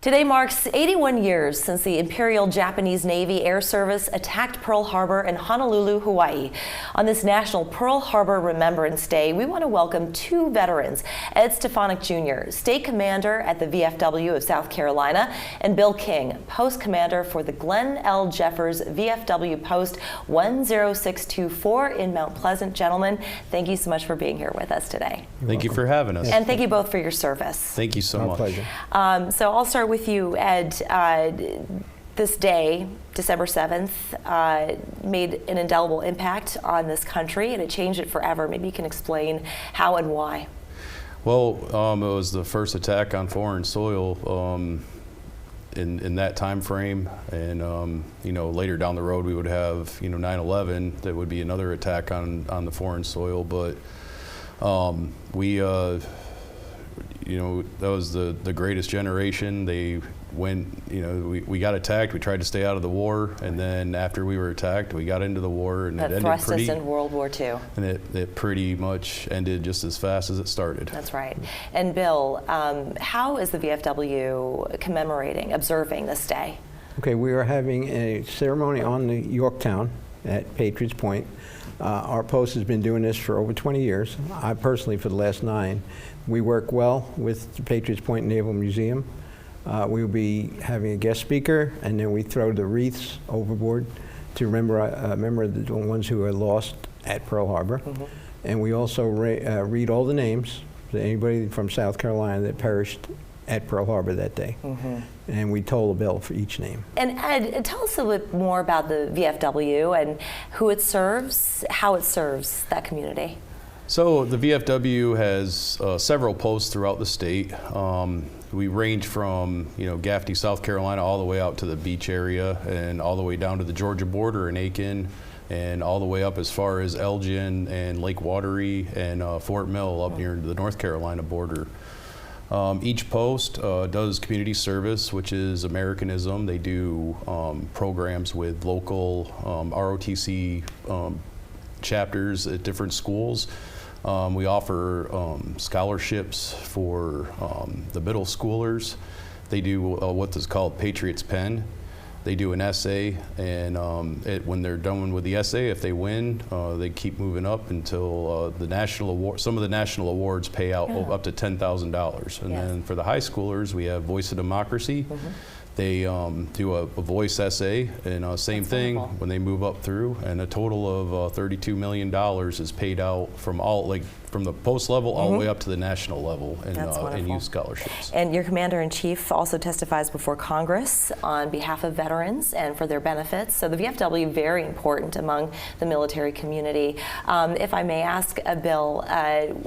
Today marks 81 years since the Imperial Japanese Navy Air Service attacked Pearl Harbor in Honolulu, Hawaii. On this National Pearl Harbor Remembrance Day, we want to welcome two veterans, Ed Stefanak Jr., State Commander at the VFW of South Carolina, and Bill King, Post Commander for the L Jeffers VFW Post 10624 in Mount Pleasant. Gentlemen, thank you so much for being here with us today. Thank you for having us. And thank you both for your service. Thank you so much. Pleasure. So I'll start with you, Ed. This day, December 7th, made an indelible impact on this country, and it changed it forever. Maybe you can explain how and why. Well, it was the first attack on foreign soil in that time frame, and later down the road we would have 9/11. That would be another attack on the foreign soil, but that was the greatest generation. They went, we got attacked, we tried to stay out of the war, and then after we were attacked, we got into the war, and that it ended thrust us in World War II. And it pretty much ended just as fast as it started. That's right. And Bill, how is the VFW commemorating, observing this day? Okay, we are having a ceremony on the Yorktown at Patriots Point. Our post has been doing this for over 20 years. I personally for the last 9. We work well with the Patriots Point Naval Museum. We will be having a guest speaker, and then we throw the wreaths overboard to remember the ones who are lost at Pearl Harbor. Mm-hmm. And we also read all the names of anybody from South Carolina that perished at Pearl Harbor that day. Mm-hmm. And we toll a bell for each name. And Ed, tell us a little bit more about the VFW and who it serves, how it serves that community. So the VFW has several posts throughout the state. We range from Gaffney, South Carolina, all the way out to the beach area, and all the way down to the Georgia border in Aiken, and all the way up as far as Elgin and Lake Wateree and Fort Mill up near the North Carolina border. Each post does community service, which is Americanism. They do programs with local ROTC chapters at different schools. We offer scholarships for the middle schoolers. They do what is called Patriots Pen. They do an essay, and when they're done with the essay, if they win, they keep moving up until the national award. Some of the national awards pay out up to $10,000. And then for the high schoolers, we have Voice of Democracy. Mm-hmm. They do a voice essay, and same thing when they move up through, and a total of $32 million is paid out from from the post level all the way up to the national level in youth scholarships. And your Commander-in-Chief also testifies before Congress on behalf of veterans and for their benefits. So the VFW, very important among the military community. If I may ask, Bill,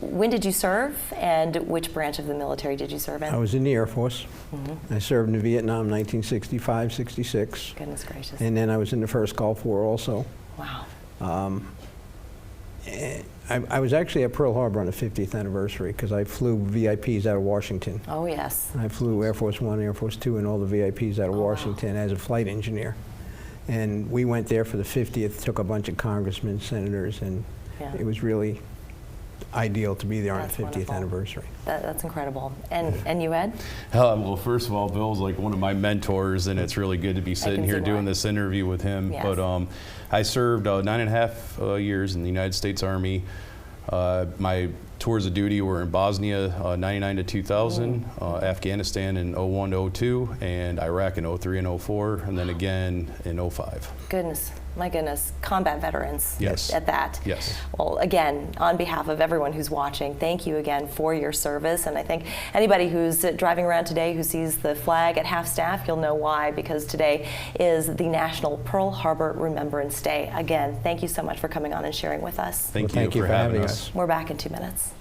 when did you serve, and which branch of the military did you serve in? I was in the Air Force. Mm-hmm. I served in Vietnam 1965, 66. Goodness gracious. And then I was in the first Gulf War also. Wow. I was actually at Pearl Harbor on the 50th anniversary because I flew VIPs out of Washington. Oh, yes. I flew Air Force One, Air Force Two, and all the VIPs out of Washington as a flight engineer. And we went there for the 50th, took a bunch of congressmen, senators, and it was really ideal to be there on the 50th anniversary. That's incredible. And you, Ed? Well, first of all, Bill's like one of my mentors, and it's really good to be sitting here doing this interview with him. Yes. But I served 9.5 years in the United States Army. My tours of duty were in Bosnia 99 to 2000, Afghanistan in 01 to 02, and Iraq in 03 and 04, and then again in 05. Goodness, my goodness, combat veterans. Yes. At that. Yes. Well, again, on behalf of everyone who's watching, thank you again for your service. And I think anybody who's driving around today who sees the flag at half-staff, you'll know why, because today is the National Pearl Harbor Remembrance Day. Again, thank you so much for coming on and sharing with us. Thank you for having us. We're back in 2 minutes.